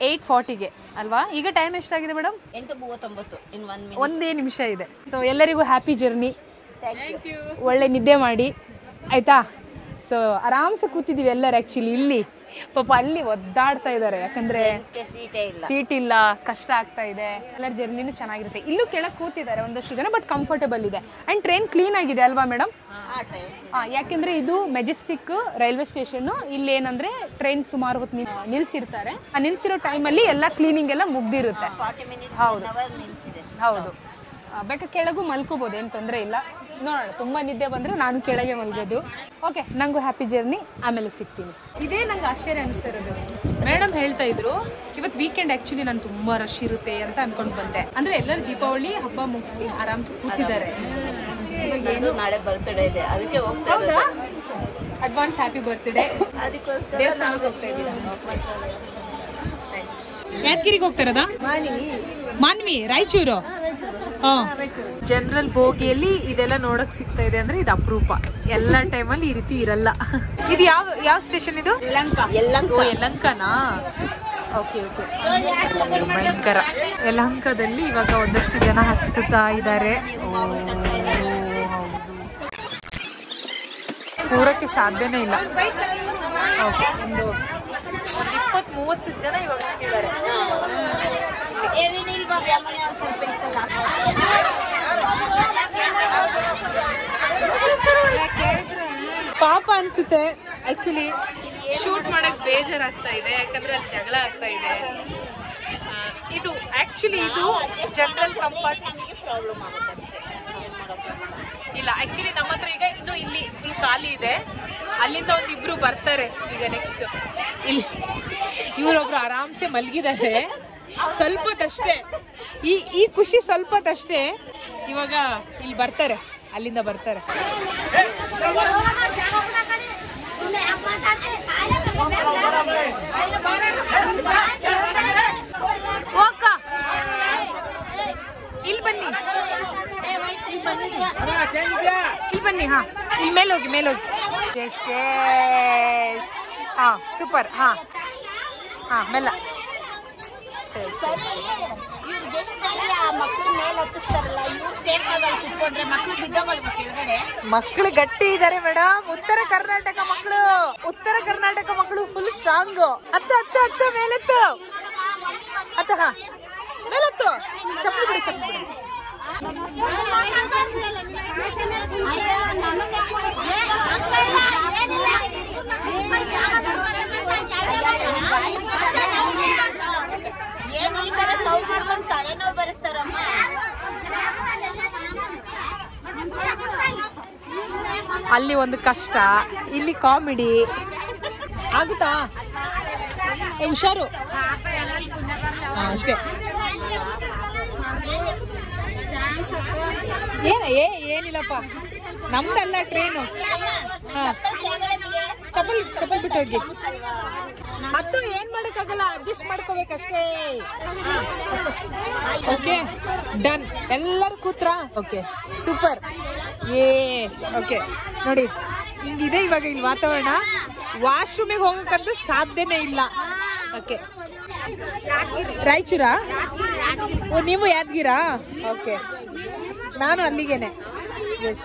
8:40ಗೆ ಅಲ್ವಾ? ಈಗ ಟೈಮ್ ಎಷ್ಟಾಗಿದೆ ಮೇಡಮ್? 8:39. ಒಂದೇ ನಿಮಿಷ ಇದೆ. ಸೊ ಎಲ್ಲರಿಗೂ ಹ್ಯಾಪಿ ಜರ್ನಿ. ಒಳ್ಳೆ ನಿದ್ದೆ ಮಾಡಿ ಆಯಿತಾ? ಸೊ ಆರಾಮ್ಸೆ ಕೂತಿದ್ದೀವಿ ಎಲ್ಲರೂ. ಆ್ಯಕ್ಚುಲಿ ಇಲ್ಲಿ ಪಾಪ ಅಲ್ಲಿ ಒದ್ದಾಡ್ತಾ ಇದ್ದಾರೆ, ಯಾಕಂದರೆ ಸೀಟ್ ಇಲ್ಲ, ಕಷ್ಟ ಆಗ್ತಾ ಇದೆ. ಎಲ್ಲರ ಜರ್ನಿನೂ ಚೆನ್ನಾಗಿರುತ್ತೆ. ಇಲ್ಲೂ ಕೆಳಗೆ ಕೂತಿದ್ದಾರೆ ಒಂದಷ್ಟು ಜನ, ಬಟ್ ಕಂಫರ್ಟಬಲ್ ಇದೆ. ಆ್ಯಂಡ್ ಟ್ರೈನ್ ಕ್ಲೀನ್ ಆಗಿದೆ ಅಲ್ವಾ ಮೇಡಮ್? ಹಾಂ, ಯಾಕೆಂದರೆ ಇದು ಮೆಜೆಸ್ಟಿಕ್ ರೈಲ್ವೆ ಸ್ಟೇಷನ್ನು. ಇಲ್ಲಿ ಏನಂದರೆ ಟ್ರೈನ್ ಸುಮಾರು ಹೊತ್ತು ನಿಲ್ಲಿಸಿರ್ತಾರೆ. ಆ ನಿಲ್ಲಿಸಿರೋ ಟೈಮಲ್ಲಿ ಎಲ್ಲ ಕ್ಲೀನಿಂಗ್ ಎಲ್ಲ ಮುಗ್ದಿರುತ್ತೆ. ಹೌದು ಹೌದು, ಬೇಕಾ ಕೆಳಗೂ ಮಲ್ಕೋಬೋದು, ಏನು ತೊಂದರೆ ಇಲ್ಲ. ನೋಡೋಣ, ತುಂಬ ನಿದ್ದೆ ಬಂದರೆ ನಾನು ಕೆಳಗೆ ಮಲ್ಗೋದು. ಓಕೆ, ನನಗೂ ಹ್ಯಾಪಿ ಜರ್ನಿ, ಆಮೇಲೆ ಸಿಗ್ತೀನಿ. ಇದೇ ನಂಗೆ ಆಶ್ಚರ್ಯ ಅನಿಸ್ತಾ ಇರೋದು. ಮೇಡಮ್ ಹೇಳ್ತಾ ಇದ್ರು ಇವತ್ತು ವೀಕೆಂಡ್ ಆ್ಯಕ್ಚುಲಿ ನಾನು ತುಂಬ ರಶ್ ಇರುತ್ತೆ ಅಂತ ಅಂದ್ಕೊಂಡು ಬಂದೆ. ಅಂದರೆ ಎಲ್ಲರೂ ದೀಪಾವಳಿ ಹಬ್ಬ ಮುಗಿಸಿ ಆರಾಮ್ಸೆ ಕೂತಿದ್ದಾರೆ. ಇವಾಗ ಏನು ನಾಳೆ ಬರ್ತ್ಡೇ ಇದೆ, ಅದಕ್ಕೆ ಹೋಗ್ತಾ ಹೌದಾ? Advance happy birthday. ದೇವಸ್ಥಾನಕ್ಕೆ ಹೋಗ್ತಾ ಇದ್ದೀರಾ? ಯಾದಗಿರಿಗೆ ಹೋಗ್ತಾ ಇರೋದಾ? ಮಾನ್ವಿ, ರಾಯಚೂರು. ಜನರಲ್ ಬೋಗಿಯಲ್ಲಿ ಇದೆಲ್ಲ ನೋಡಕ್ ಸಿಗ್ತಾ ಇದೆ ಅಂದ್ರೆ ಇದು ಅಪರೂಪ. ಎಲ್ಲ ಟೈಮಲ್ಲಿ ಈ ರೀತಿ ಇರಲ್ಲ. ಇದು ಯಾವ ಸ್ಟೇಷನ್ ಇದು? ಯಲಹಂಕನಾ? ಓಕೆ ಓಕೆ, ಭಯಂಕರ. ಯಲಹಂಕದಲ್ಲಿ ಇವಾಗ ಒಂದಷ್ಟು ಜನ ಹತ್ತುತ್ತಾ ಇದ್ದಾರೆ. ಕೂರಕ್ಕೆ ಸಾಧ್ಯನೇ ಇಲ್ಲ. ಓಕೆ, ಒಂದು 20-30 ಜನ ಇವಾಗ ಹತ್ತಿದ್ದಾರೆ. ಪಾಪ ಅನ್ಸುತ್ತೆ ಆಕ್ಚುಲಿ. ಶೂಟ್ ಮಾಡಕ್ ಬೇಜಾರಾಗ್ತಾ ಇದೆ, ಯಾಕಂದ್ರೆ ಅಲ್ಲಿ ಜಗಳ ಆಗ್ತಾ ಇದೆ. ಇದು ಆಕ್ಚುಲಿ ಇದು ಜನರಲ್ ಕಂಪಾರ್ಟ್ಮೆಂಟ್ಗೆ ಪ್ರಾಬ್ಲಮ್ ಆಗುತ್ತೆ ಅಷ್ಟೇ. ಇಲ್ಲ, ಆಕ್ಚುಲಿ ನಮ್ಮ ಹತ್ರ ಈಗ ಇನ್ನು ಇಲ್ಲಿ ಖಾಲಿ ಇದೆ. ಅಲ್ಲಿಂದ ಒಂದಿಬ್ರು ಬರ್ತಾರೆ ಈಗ ನೆಕ್ಸ್ಟ್. ಇಲ್ಲಿ ಇವರೊಬ್ರು ಆರಾಮ್ಸೆ ಮಲಗಿದ್ದಾರೆ. ಸ್ವಲ್ಪ ಹೊತ್ತಷ್ಟೇ ಈ ಖುಷಿ, ಸ್ವಲ್ಪ ಹೊತ್ತಷ್ಟೇ. ಇವಾಗ ಇಲ್ಲಿ ಬರ್ತಾರೆ, ಅಲ್ಲಿಂದ ಬರ್ತಾರೆ. ಇಲ್ಲಿ ಬನ್ನಿ, ಇಲ್ಲಿ ಬನ್ನಿ. ಹಾ, ಇಲ್ಲಿ ಮೇಲೋಗಿ. ಎಸ್ ಎಸ್, ಹಾ, ಸೂಪರ್. ಹಾ ಹಾ, ಮೆಲ್ಲ. ಮಕ್ಕಳು ಗಟ್ಟಿ ಇದ್ದಾರೆ ಮೇಡಮ್. ಉತ್ತರ ಕರ್ನಾಟಕ ಮಕ್ಕಳು ಫುಲ್ ಸ್ಟ್ರಾಂಗ್. ಹತ್ತು ಮೇಲೆತ್ತು. ಹಾ, ಮೇಲೆತ್ತು. ಚಪ್ಪಲಿ ಬಿಡಿ. ಏನು ಈ ತರ ಸೌಂಡ್ ಮಾಡ್ಕೊಂಡು ತಲೆನೋವು ಬರೆಸ್ತಾರಮ್ಮ. ಅಲ್ಲಿ ಒಂದು ಕಷ್ಟ, ಇಲ್ಲಿ ಕಾಮಿಡಿ ಆಗುತ್ತಾ? ಹುಷಾರು ಅಷ್ಟೇ. ಏನಿಲ್ಲಪ್ಪ, ನಮ್ದಲ್ಲ ಟ್ರೈನು. ಚಪ್ಪಲ್ ಬಿಟ್ಟು ಹೋಗಿ. ಮತ್ತು ಏನ್ ಮಾಡಕ್ಕಾಗಲ್ಲ, ಅಡ್ಜಸ್ಟ್ ಮಾಡ್ಕೋಬೇಕಷ್ಟೇ. Okay, done. ಎಲ್ಲರೂ ಕೂತ್ರಾ? Okay, super. ಓಕೆ, ನೋಡಿ ಹಿಂಗಿದೆ ಇವಾಗ ಇಲ್ಲಿ ವಾತಾವರಣ. ವಾಶ್ರೂಮಿಗೆ ಹೋಗಕ್ಕಂತೂ ಸಾಧ್ಯನೇ ಇಲ್ಲ. ಓಕೆ, ರಾಯಚೂರಾ? ನೀವು ಯಾದಗಿರಾ? ಓಕೆ, ನಾನು ಅಲ್ಲಿಗೇನೆ. ಎಸ್,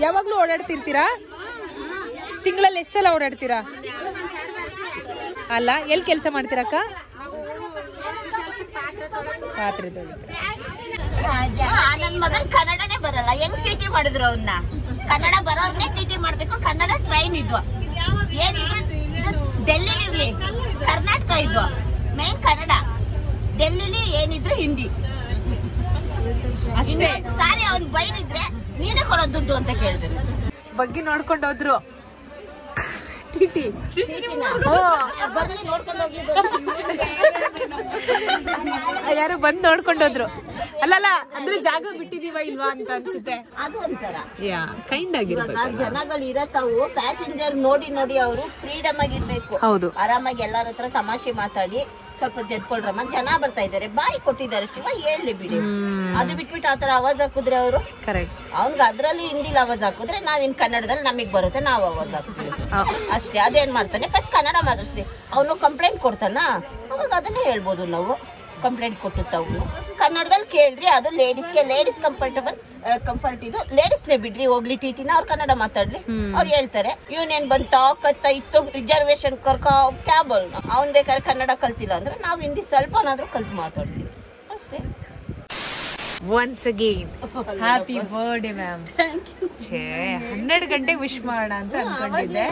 ಯಾವಾಗಲೂ ಓಡಾಡ್ತಿರ್ತೀರಾ? ತಿಂಗಳಲ್ಲಿ ಎಷ್ಟು ಸಲ ಓಡಾಡ್ತೀರಾ? ಅಲ್ಲ, ಎಲ್ಲಿ ಕೆಲಸ ಮಾಡ್ತೀರಕ್ಕ? ಪಾತ್ರೆ ತೊಳಿತೀರಾ? ನನ್ನ ಮಗನ್ ಕನ್ನಡನೇ ಬರಲ್ಲ, ಹೆಂಗ್ ಟಿಟಿ ಮಾಡಿದ್ರು ಅವನ್ನ? ಕನ್ನಡ ಬರೋರ್ನೇ ಟಿಟಿ ಮಾಡ್ಬೇಕು. ಕನ್ನಡ ಟ್ರೈನ್ ಇದ್ವು, ಏನಿಲ್ಲ ಡೆಲ್ಲಿಲಿ ಇರ್ಲಿ, ಕರ್ನಾಟಕ ಇದ್ವು ಮೇನ್ ಕನ್ನಡ. ಡೆಲ್ಲಿಲಿ ಏನಿದ್ರು ಹಿಂದಿ ಅಷ್ಟೇ. ಸಾರಿ ಅವ್ನ್ ಬೈದಿದ್ರೆ ನೀನೇ ಕೊಡೋ ದುಡ್ಡು ಅಂತ ಕೇಳ್ಬೇಕು. ಬಗ್ಗೆ ನೋಡ್ಕೊಂಡು ಹೋದ್ರು. ಟಿಟಿ ಬರ್ಲಿ ನೋಡ್ಕೊಂಡು ಹೋಗಿ. ಯಾರು ಬಂದ್ ನೋಡ್ಕೊಂಡೋದ್ರು. ಅಲ್ಲಲ್ಲ ಅಂದ್ರೆ ಜಾಗ ಬಿಟ್ಟಿದೀವ ಇಲ್ವಾ ಅಂತ ಅನ್ಸುತ್ತೆ. ಅದು ಒಂಥರ ಕೈಂಡ್ ಆಗಿರ್ಬೇಕು. ಜನಗಳು ಇರತ್ತಾವು, ಪ್ಯಾಸೆಂಜರ್ ನೋಡಿ ನೋಡಿ ಅವರು ಫ್ರೀಡಮ್ ಆಗಿರ್ಬೇಕು. ಹೌದು. ಆರಾಮಾಗಿ ಎಲ್ಲರ ಹತ್ರ ತಮಾಷೆ ಮಾತಾಡಿ ಸ್ವಲ್ಪ ಜದ್ಕೊಳ್ರಮ್ಮ, ಜನ ಬರ್ತಾ ಇದಾರೆ, ಬಾಯಿ ಕೊಟ್ಟಿದ್ದಾರೆ ಶಿವ, ಹೇಳಿ ಬಿಡಿ. ಅದು ಬಿಟ್ಬಿಟ್ಟು ಆತರ ಆವಾಜ್ ಹಾಕಿದ್ರೆ ಅವರು ಕರೆಕ್ಟ್. ಅವ್ನ್ಗೆ ಅದ್ರಲ್ಲಿ ಹಿಂದಿಲಿ ಆವಾಜ್ ಹಾಕಿದ್ರೆ ನಾವಿನ್ ಕನ್ನಡದಲ್ಲಿ ನಮಗ್ ಬರುತ್ತೆ, ನಾವು ಆವಾಜ್ ಹಾಕ್ತೀವಿ ಅಷ್ಟೇ. ಅದೇನ್ ಮಾಡ್ತಾನೆ, ಫಸ್ಟ್ ಕನ್ನಡ ಮಾತಾಡ್ತೀವಿ, ಅವನು ಕಂಪ್ಲೇಂಟ್ ಕೊಡ್ತಾನ, ಅವಾಗ ಅದನ್ನೇ ಹೇಳ್ಬೋದು ನಾವು. ಕಂಪ್ಲೇಂಟ್ ಕೊಟ್ಟುತ್ತವು ಕನ್ನಡದಲ್ಲಿ ಕೇಳ್ರಿ, ಅದು ಲೇಡೀಸ್ಗೆ ಲೇಡೀಸ್ ಕಂಫರ್ಟ್ ಇದು ಲೇಡೀಸ್ನೇ ಬಿಡ್ರಿ ಹೋಗ್ಲಿ ಟಿಟಿನ, ಅವ್ರು ಕನ್ನಡ ಮಾತಾಡ್ಲಿ, ಅವ್ರು ಹೇಳ್ತಾರೆ. ಇವನೇನ್ ಬಂತ ಕತ್ತ ಇತ್ತು ರಿಸರ್ವೇಶನ್ ಕರ್ಕೊ ಕ್ಯಾಬ್ ಅವ್ನ್ ಬೇಕಾದ್ರೆ ಕನ್ನಡ ಕಲ್ತಿಲ್ಲ ಅಂದ್ರೆ ನಾವು ಹಿಂದಿ ಸ್ವಲ್ಪನಾದ್ರೂ ಕಲ್ತು ಮಾತಾಡ್ತೀವಿ ಅಷ್ಟೇ. Once again happy birthday ma'am. 12 ಗಂಟೆಗೆ ವಿಶ್ ಮಾಡೋಣ ಅಂತ ಅನ್ಕೊಂಡಿದ್ದೆ.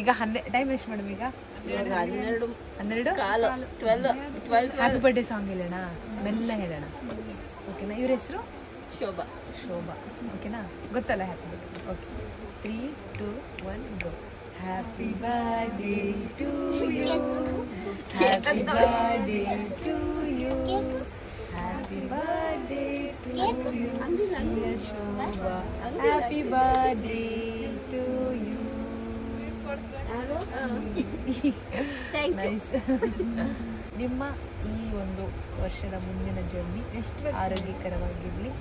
ಈಗ ಟೈಮ್ ವೇಸ್ಟ್ ಮೇಡಮ್. ಈಗ 12 ಹ್ಯಾಪಿ ಬರ್ಡೇ ಸಾಂಗ್ ಹೇಳೋಣ, ಮೆಲ್ಲ ಹೇಳೋಣ, ಓಕೆನಾ? ಇವ್ರ ಹೆಸರು ಶೋಭಾ. ಓಕೆನಾ? ಗೊತ್ತಲ್ಲ happy birthday. Okay, 3, 2, 1 go. Happy birthday to you, happy birthday to you, happy birthday to you dear Shobha, happy birthday to you. Nice. ನಿಮ್ಮ ಈ ಒಂದು ವರ್ಷದ ಮುಂದಿನ ಜರ್ನಿ ಆರೋಗ್ಯಕರವಾಗಿರ್ಲಿ.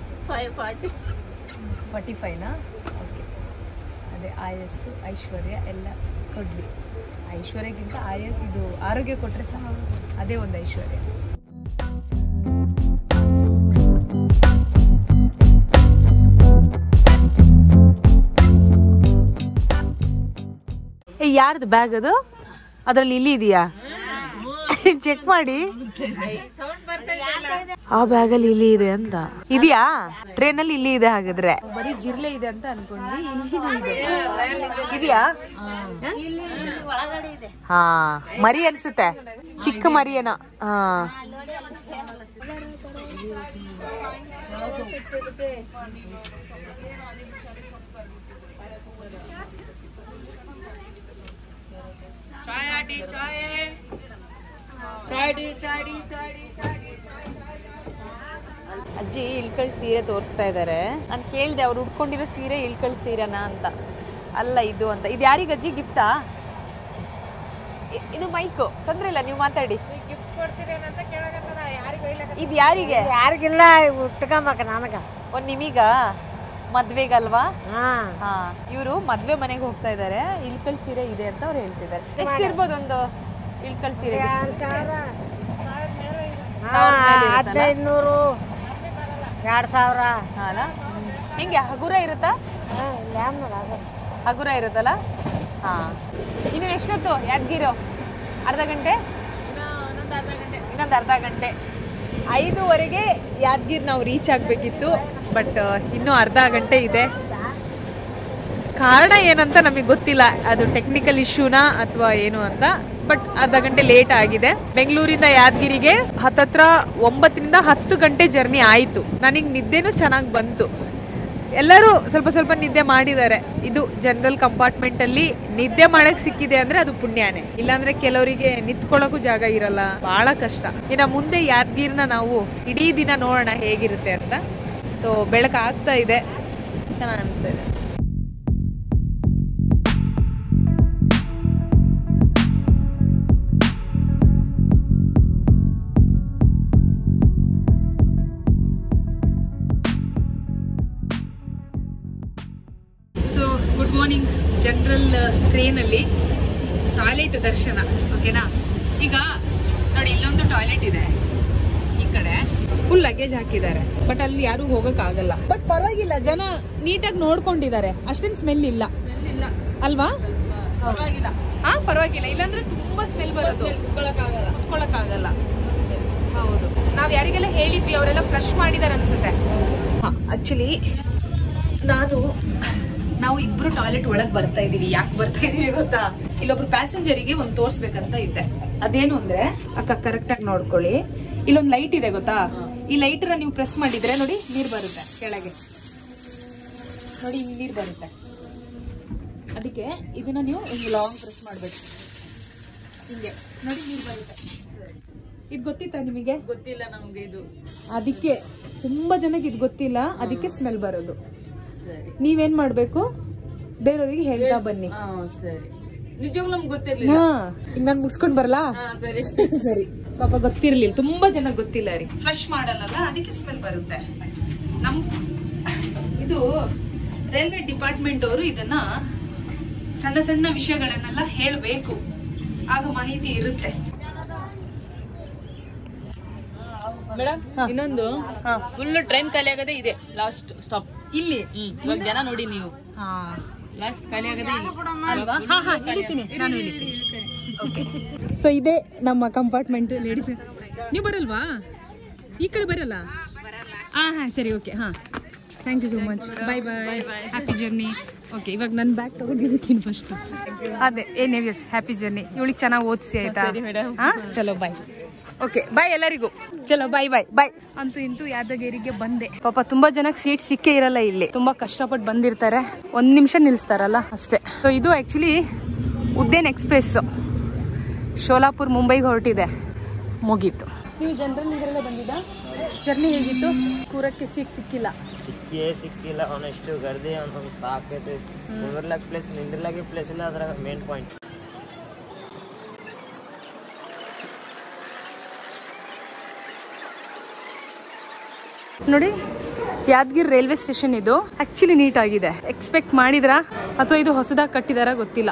45ನಾ? ಓಕೆ, ಅದೇ ಆಯಸ್ಸು ಐಶ್ವರ್ಯ ಎಲ್ಲ ಕೊಡ್ಲಿ. ಐಶ್ವರ್ಯಕ್ಕಿಂತ ಇದು ಆರೋಗ್ಯ ಕೊಟ್ರೆ ಸಾಕು, ಅದೇ ಒಂದು ಐಶ್ವರ್ಯ. ಯಾರ್ದು ಬ್ಯಾಗ್ ಅದು? ಅದ್ರಲ್ಲಿ ಇಲ್ಲಿ ಇದೆಯಾ? ಚೆಕ್ ಮಾಡಿ. ಆ ಬ್ಯಾಗ್ ಅಲ್ಲಿ ಇಲ್ಲಿ ಇದೆ ಅಂತ ಇದೆಯಾ? ಟ್ರೈನ್ ಅಲ್ಲಿ ಇಲ್ಲಿ ಇದೆ, ಹಾಗಾದ್ರೆ ಬರೀ ಜಿರ್ಲೆ ಇದೆ ಅಂತ ಅನ್ಕೊಂಡ್ವಿ. ಇದೆಯಾ? ಹಾ, ಮರಿ ಅನ್ಸುತ್ತೆ, ಚಿಕ್ಕ ಮರಿ ಏನೋ. ಹಾ, ಅಜ್ಜಿ ಇಳ್ಕಳ್ ಸೀರೆ ತೋರಿಸ್ತಾ ಇದಾರೆ. ನಾನು ಕೇಳ್ದೆ ಅವ್ರು ಉಟ್ಕೊಂಡಿರೋ ಸೀರೆ ಇಳ್ಕಳ್ ಸೀರೆನಾ ಅಂತ. ಅಲ್ಲ ಇದು ಅಂತ. ಇದು ಯಾರಿಗೆ ಅಜ್ಜಿ ಗಿಫ್ಟಾ? ಇದು ಮೈಕು, ತೊಂದ್ರೆ ಇಲ್ಲ, ನೀವು ಮಾತಾಡಿ. ಇದು ಯಾರಿಗೆ? ಯಾರಿಗಿಲ್ಲ, ಉಟ್ಕೊಂಬಕ ನನಗ. ಒಂದ್ ನಿಮೀಗ ಮದ್ವೆಗಲ್ವಾ? ಹಾ, ಇವರು ಮದ್ವೆ ಮನೆಗೆ ಹೋಗ್ತಾ ಇದಾರೆ. ಇಳ್ಕಳ್ ಸೀರೆ ಇದೆ ಅಂತ ಅವ್ರು ಹೇಳ್ತಿದ್ದಾರೆ. ಎಷ್ಟಿರ್ಬೋದು ಒಂದು ಇಳ್ಕಳ್ ಸೀರೆ? 1500, 2000. ಅಲ್ಲ, ಹೆಂಗೆ ಹಗುರ ಇರುತ್ತಾ? ಹಗುರ ಇರುತ್ತಲ್ಲ. ಹಾ, ಇನ್ನು ಎಷ್ಟೊತ್ತು ಯಾದಗಿರೋ? ಅರ್ಧ ಗಂಟೆ? ಇನ್ನೊಂದು ಅರ್ಧ ಗಂಟೆ. 5:15ಗೆ ಯಾದಗಿರಿ ನಾವು ರೀಚ್ ಆಗಬೇಕಿತ್ತು, ಬಟ್ ಇನ್ನೂ ಅರ್ಧ ಗಂಟೆ ಇದೆ. ಕಾರಣ ಏನಂತ ನಮಗೆ ಗೊತ್ತಿಲ್ಲ, ಅದು ಟೆಕ್ನಿಕಲ್ ಇಶ್ಯೂನಾ ಅಥವಾ ಏನು ಅಂತ. ಬಟ್ ಅರ್ಧ ಗಂಟೆ ಲೇಟ್ ಆಗಿದೆ. ಬೆಂಗಳೂರಿಂದ ಯಾದಗಿರಿಗೆ ಹತ್ತತ್ರ 9ರಿಂದ 10 ಗಂಟೆ ಜರ್ನಿ ಆಯಿತು. ನನಗೆ ನಿದ್ದೆನೂ ಚೆನ್ನಾಗಿ ಬಂತು. ಎಲ್ಲರೂ ಸ್ವಲ್ಪ ಸ್ವಲ್ಪ ನಿದ್ದೆ ಮಾಡಿದ್ದಾರೆ. ಇದು ಜನರಲ್ ಕಂಪಾರ್ಟ್ಮೆಂಟ್ ಅಲ್ಲಿ ನಿದ್ದೆ ಮಾಡಕ್ ಸಿಕ್ಕಿದೆ ಅಂದ್ರೆ ಅದು ಪುಣ್ಯನೇ. ಇಲ್ಲಾಂದ್ರೆ ಕೆಲವರಿಗೆ ನಿಂತ್ಕೊಳ್ಳೋಕು ಜಾಗ ಇರಲ್ಲ, ಬಹಳ ಕಷ್ಟ. ಇನ್ನು ಮುಂದೆ ಯಾದಗಿರಿನ ನಾವು ಇಡೀ ದಿನ ನೋಡೋಣ ಹೇಗಿರುತ್ತೆ ಅಂತ. ಸೊ ಬೆಳಕಾಗ್ತಾ ಇದೆ, ಚೆನ್ನಾಗಿ ಅನಿಸ್ತಾ ಇದೆ. So good morning. ಜನರಲ್ ಟ್ರೈನಲ್ಲಿ ಟಾಯ್ಲೆಟ್ ದರ್ಶನ, ಓಕೆನಾ? ಈಗ ನೋಡಿ, ಇಲ್ಲೊಂದು ಟಾಯ್ಲೆಟ್ ಇದೆ, ಈ ಕಡೆ ಫುಲ್ ಲಗೇಜ್ ಹಾಕಿದ್ದಾರೆ. ಬಟ್ ಅಲ್ಲಿ ಯಾರು ಹೋಗಕ್ಕಾಗಲ್ಲ. ಬಟ್ ಪರವಾಗಿಲ್ಲ, ಜನ ನೀಟಾಗಿ ನೋಡ್ಕೊಂಡಿದ್ದಾರೆ. ಅಷ್ಟೇನು ಸ್ಮೆಲ್ ಇಲ್ಲ ಅಲ್ವಾ? ಪರವಾಗಿಲ್ಲ. ಹಾ, ಪರವಾಗಿಲ್ಲ. ಇಲ್ಲಾಂದ್ರೆ ತುಂಬಾ ಸ್ಮೆಲ್ ಬರೋದು, ಕುತ್ಕೊಳಕ್ಕಾಗಲ್ಲ. ಹೌದು, ನಾವ್ ಯಾರಿಗೆಲ್ಲ ಹೇಳಿದ್ವಿ ಅವರೆಲ್ಲ ಫ್ಲಶ್ ಮಾಡಿದಾರೆ ಅನ್ಸುತ್ತೆ. ಆಕ್ಚುಲಿ ನಾವು ಇಬ್ರು ಟಾಯ್ಲೆಟ್ ಒಳಗ್ ಬರ್ತಾ ಇದೀವಿ. ಯಾಕೆ ಬರ್ತಾ ಇದೀವಿ ಗೊತ್ತಾ? ಇಲ್ಲೊಬ್ರು ಪ್ಯಾಸೆಂಜರಿಗೆ ಒಂದು ತೋರ್ಸ್ಬೇಕಂತ ಇದ್ದೆ. ಅದೇನು ಅಂದ್ರೆ, ಅಕ್ಕ ಕರೆಕ್ಟ್ ಆಗಿ ನೋಡ್ಕೊಳ್ಳಿ, ಇಲ್ಲೊಂದು ಲೈಟ್ ಇದೆ ಗೊತ್ತಾ? ಈ ಲೈಟ್ ನೀವು ಪ್ರೆಸ್ ಮಾಡಿದ್ರೆ ನೋಡಿ, ನೀರ್ ಬರುತ್ತೆ ಕೆಳಗೆ. ನೋಡಿ ಹಿಂಗೆ ನೀರು ಬರುತ್ತೆ. ಅದಕ್ಕೆ ಇದನ್ನ ನೀವು ಹಿಂಗೆ ಲಾಂಗ್ ಪ್ರೆಸ್ ಮಾಡಬೇಕು. ಹಿಂಗೆ ನೋಡಿ ನೀರು ಬರುತ್ತೆ. ಇದು ಗೊತ್ತಿತ್ತಾ ನಿಮಗೆ? ಗೊತ್ತಿಲ್ಲ ನಮಗೆ ಇದು. ಅದಕ್ಕೆ ತುಂಬಾ ಜನಕ್ಕೆ ಇದು ಗೊತ್ತಿಲ್ಲ, ಅದಕ್ಕೆ ಸ್ಮೆಲ್ ಬರೋದು. ನೀವೇನ್ ಮಾಡ್ಬೇಕು, ಬೇರೆಯವ್ರಿಗೆ ಹೇಳ್ತಾ ಬನ್ನಿ. ಸರಿ, ನಿಜವಾಗ್ಲೂ ನಮ್ಗೆ ಗೊತ್ತಿರ್ಲಿಲ್ಲ. ಈಗ ನಾನು ಮುಗಿಸ್ಕೊಂಡ್ ಬರಲಾ? ಸರಿ ಸರಿ. ಪಾಪ ಗೊತ್ತಿರ್ಲಿಲ್ಲ, ತುಂಬಾ ಜನ ಗೊತ್ತಿಲ್ಲ ರೀ. ಫ್ರೆಶ್ ಮಾಡಲ್ಲ, ಅದಕ್ಕೆ ಸ್ಮೆಲ್ ಬರುತ್ತೆ. ನಮ್ ಇದು ರೈಲ್ವೆ ಡಿಪಾರ್ಟ್ಮೆಂಟ್ ಅವರು ಇದನ್ನ ಸಣ್ಣ ಸಣ್ಣ ವಿಷಯಗಳನ್ನೆಲ್ಲ ಹೇಳಬೇಕು, ಆಗ ಮಾಹಿತಿ ಇರುತ್ತೆ. ಮೇಡಮ್ ಇನ್ನೊಂದು ಫುಲ್ ಟ್ರೈನ್ ಖಾಲಿ ಆಗದೆ ಇದೆ, ಲಾಸ್ಟ್ ಸ್ಟಾಪ್ ಇಲ್ಲಿ. ಇವಾಗ ಜನ ನೋಡಿ ನೀವು, ಲಾಸ್ಟ್ ಖಾಲಿ ಆಗದೆ ಅಲ್ವಾ? ಹೇಳ್ತೀನಿ, ನಾನು ಹೇಳ್ತೀನಿ. ಸೊ ಇದೇ ನಮ್ಮ ಕಂಪಾರ್ಟ್ಮೆಂಟ್. ಲೇಡೀಸ್ ನೀವು ಬರಲ್ವಾ? ಈ ಕಡೆ ಬರಲ್ಲ? ಹಾಂ ಸರಿ, okay. Thank you so much. Bye bye, happy journey. Okay, ಇವಾಗ ನನ್ನ ಬ್ಯಾಗ್ ತಗೊಂಡಿರ್ತೀನಿ ಫಸ್ಟ್. ಅದೇ ಎಸ್ ಹ್ಯಾಪಿ ಜರ್ನಿ. ಇವಳಿಗೆ ಚೆನ್ನಾಗಿ ಓದಿಸಿ ಆಯ್ತಾ? ಚಲೋ ಬಾಯ್. ಓಕೆ ಬಾಯ್ ಎಲ್ಲರಿಗೂ. ಚಲೋ ಬಾಯ್ ಬಾಯ್ ಬಾಯ್. ಅಂತೂ ಇಂತೂ ಯಾದಗಿರಿಗೆ ಬಂದೆ. ಪಾಪ ತುಂಬಾ ಜನಕ್ಕೆ ಸೀಟ್ ಸಿಕ್ಕೇ ಇರಲ್ಲ ಇಲ್ಲಿ, ತುಂಬಾ ಕಷ್ಟಪಟ್ಟು ಬಂದಿರ್ತಾರೆ, 1 ನಿಮಿಷ ನಿಲ್ಲಿಸ್ತಾರಲ್ಲ ಅಷ್ಟೇ. ಸೊ ಇದು ಆಕ್ಚುಲಿ ಉದ್ದೇನ್ ಎಕ್ಸ್ಪ್ರೆಸ್ ಶೋಲಾಪುರ್ ಮುಂಬೈಗೆ ಹೊರಟಿದೆ, ಮುಗೀತು. ನೀವು ಜನರಲ್ ಇದರಲ್ಲೇ ಬಂದಿದ್ದ? ಜರ್ನಿ ಹೇಗಿತ್ತು? ಕೂರಕ್ಕೆ ಸೀಟ್ ಸಿಕ್ಕಿಲ್ಲ? ಸಿಕ್ಕಿಲ್ಲ. ಅವನಷ್ಟು ಗರ್ದಿ ಅವನೊಂದು ಸಾಕೈತೆ. ನಿಂದ್ರಲಾಗ ಪ್ಲೇಸ್, ನಿಂದ್ರಲಾಗೆ ಪ್ಲೇಸ್ ಇಲ್ಲ, ಅದ್ರಾಗ ಮೇನ್ ಪಾಯಿಂಟ್. ನೋಡಿ, ಯಾದಗಿರಿ ರೈಲ್ವೆ ಸ್ಟೇಷನ್ ಇದು. ಆಕ್ಚುಲಿ ನೀಟ್ ಆಗಿದೆ. ಎಕ್ಸ್ಪೆಕ್ಟ್ ಮಾಡಿದ್ರಾ ಅಥವಾ ಇದು ಹೊಸದಾಗಿ ಕಟ್ಟಿದಾರ ಗೊತ್ತಿಲ್ಲ.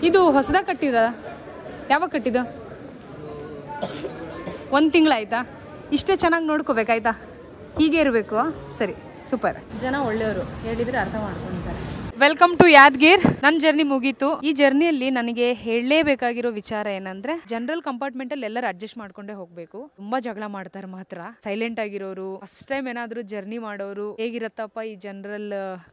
ಇದು ಹೊಸದಾಗಿ ಕಟ್ಟಿದ? ಯಾವಾಗ ಕಟ್ಟಿದ? 1 ತಿಂಗಳಾಯ್ತಾ? ಇಷ್ಟೇ ಚೆನ್ನಾಗಿ ನೋಡ್ಕೋಬೇಕಾಯ್ತಾ? ಹೀಗೆ ಇರಬೇಕು. ಸರಿ, ಸೂಪರ್. ಜನ ಒಳ್ಳೆಯವರು, ಹೇಳಿದ್ರೆ ಅರ್ಥ ಮಾಡ್ಕೊಳ್ತಾರೆ. Welcome to Yadgir. ನನ್ನ ಜರ್ನಿ ಮುಗೀತು. ಈ ಜರ್ನಿಯಲ್ಲಿ ನನಗೆ ಹೇಳಲೇಬೇಕಾಗಿರೋ ವಿಚಾರ ಏನಂದ್ರೆ, ಜನರಲ್ ಕಂಪಾರ್ಟ್ಮೆಂಟ್ ಅಲ್ಲಿ ಎಲ್ಲರೂ ಅಡ್ಜಸ್ಟ್ ಮಾಡ್ಕೊಂಡೇ ಹೋಗ್ಬೇಕು. ತುಂಬಾ ಜಗಳ ಮಾಡ್ತಾರೆ ಮಾತ್ರ. ಸೈಲೆಂಟ್ ಆಗಿರೋರು, ಫಸ್ಟ್ ಟೈಮ್ ಏನಾದ್ರು ಜರ್ನಿ ಮಾಡೋರು, ಹೇಗಿರತ್ತಪ್ಪ ಈ ಜನರಲ್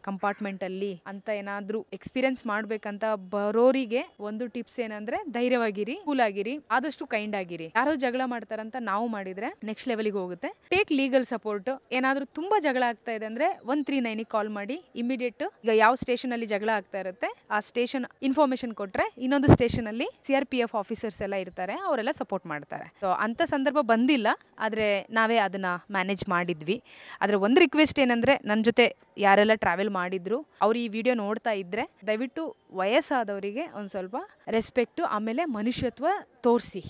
ಕಂಪಾರ್ಟ್ಮೆಂಟ್ ಅಲ್ಲಿ ಅಂತ ಏನಾದ್ರು ಎಕ್ಸ್ಪೀರಿಯನ್ಸ್ ಮಾಡ್ಬೇಕಂತ ಬರೋರಿಗೆ ಒಂದು ಟಿಪ್ಸ್ ಏನಂದ್ರೆ, ಧೈರ್ಯವಾಗಿರಿ, ಕೂಲ್ ಆಗಿರಿ, ಆದಷ್ಟು ಕೈಂಡ್ ಆಗಿರಿ. ಯಾರೋ ಜಗಳ ಮಾಡ್ತಾರಂತ ನಾವು ಮಾಡಿದ್ರೆ ನೆಕ್ಸ್ಟ್ ಲೆವೆಲ್ಗೆ ಹೋಗುತ್ತೆ. Take legal support. ಏನಾದ್ರು ತುಂಬಾ ಜಗಳ ಆಗ್ತಾ ಇದೆ ಅಂದ್ರೆ 139 ಕಾಲ್ ಮಾಡಿ. ಇಮಿಡಿಯೇಟ್ ಈಗ ಯಾವ ಸ್ಟೇಷನ್ ಅಲ್ಲಿ ಜಗಳ ಆಗ್ತಾ ಇರುತ್ತೆ ಆ ಸ್ಟೇಷನ್ ಇನ್ಫಾರ್ಮೇಶನ್ ಕೊಟ್ರೆ ಇನ್ನೊಂದು ಸ್ಟೇಷನ್ ಅಲ್ಲಿ CRPF ಆಫೀಸರ್ಸ್ ಎಲ್ಲ ಇರ್ತಾರೆ, ಅವರೆಲ್ಲ ಸಪೋರ್ಟ್ ಮಾಡ್ತಾರೆ. ಸೊ ಅಂತ ಸಂದರ್ಭ ಬಂದಿಲ್ಲ, ಆದ್ರೆ ನಾವೇ ಅದನ್ನ ಮ್ಯಾನೇಜ್ ಮಾಡಿದ್ವಿ. ಆದ್ರೆ ಒಂದು ರಿಕ್ವೆಸ್ಟ್ ಏನಂದ್ರೆ, ನನ್ನ ಜೊತೆ ಯಾರೆಲ್ಲ ಟ್ರಾವೆಲ್ ಮಾಡಿದ್ರು ಅವ್ರು ಈ ವಿಡಿಯೋ ನೋಡ್ತಾ ಇದ್ರೆ ದಯವಿಟ್ಟು ವಯಸ್ಸಾದವರಿಗೆ ಒಂದು ಸ್ವಲ್ಪ ರೆಸ್ಪೆಕ್ಟು, ಆಮೇಲೆ ಮನುಷ್ಯತ್ವ ತೋರಿಸಿ,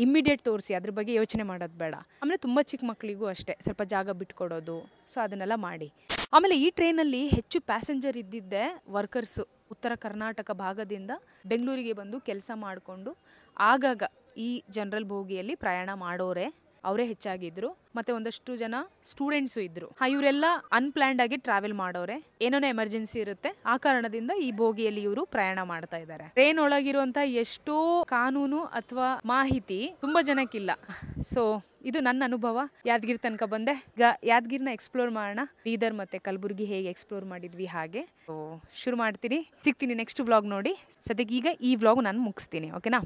ಇಮ್ಮಿಡಿಯೇಟ್ ತೋರಿಸಿ, ಅದ್ರ ಬಗ್ಗೆ ಯೋಚನೆ ಮಾಡೋದು ಬೇಡ. ಆಮೇಲೆ ತುಂಬ ಚಿಕ್ಕ ಮಕ್ಕಳಿಗೂ ಅಷ್ಟೇ ಸ್ವಲ್ಪ ಜಾಗ ಬಿಟ್ಕೊಡೋದು, ಸೊ ಅದನ್ನೆಲ್ಲ ಮಾಡಿ. ಆಮೇಲೆ ಈ ಟ್ರೈನಲ್ಲಿ ಹೆಚ್ಚು ಪ್ಯಾಸೆಂಜರ್ ಇದ್ದಿದ್ದೆ ವರ್ಕರ್ಸು. ಉತ್ತರ ಕರ್ನಾಟಕ ಭಾಗದಿಂದ ಬೆಂಗಳೂರಿಗೆ ಬಂದು ಕೆಲಸ ಮಾಡಿಕೊಂಡು ಆಗಾಗ ಈ ಜನರಲ್ ಬೋಗಿಯಲ್ಲಿ ಪ್ರಯಾಣ ಮಾಡೋರೆ ಅವರೇ ಹೆಚ್ಚಾಗಿದ್ರು. ಮತ್ತೆ ಒಂದಷ್ಟು ಜನ ಸ್ಟೂಡೆಂಟ್ಸು ಇದ್ರು. ಇವರೆಲ್ಲ ಅನ್ಪ್ಲಾನ್ಡ್ ಆಗಿ ಟ್ರಾವೆಲ್ ಮಾಡೋರೆ, ಏನೋನೇ ಎಮರ್ಜೆನ್ಸಿ ಇರುತ್ತೆ, ಆ ಕಾರಣದಿಂದ ಈ ಬೋಗಿಯಲ್ಲಿ ಇವರು ಪ್ರಯಾಣ ಮಾಡ್ತಾ ಇದ್ದಾರೆ. ಟ್ರೈನ್ ಒಳಗಿರುವಂತ ಎಷ್ಟೋ ಕಾನೂನು ಅಥವಾ ಮಾಹಿತಿ ತುಂಬಾ ಜನಕ್ಕಿಲ್ಲ. ಸೊ ಇದು ನನ್ನ ಅನುಭವ. ಯಾದಗಿರಿ ತನಕ ಬಂದೆ. ಈಗ ಯಾದಗಿರಿನ ಎಕ್ಸ್ಪ್ಲೋರ್ ಮಾಡೋಣ. ಬೀದರ್ ಮತ್ತೆ ಕಲಬುರ್ಗಿ ಹೇಗೆ ಎಕ್ಸ್ಪ್ಲೋರ್ ಮಾಡಿದ್ವಿ ಹಾಗೆ. ಶುರು ಮಾಡ್ತೀನಿ, ಸಿಗ್ತೀನಿ ನೆಕ್ಸ್ಟ್ ವ್ಲಾಗ್ ನೋಡಿ. ಸದ್ಯಕ್ಕೆ ಈಗ ಈ ವ್ಲಾಗ್ ನಾನು ಮುಗಿಸ್ತೀನಿ, ಓಕೆನಾ?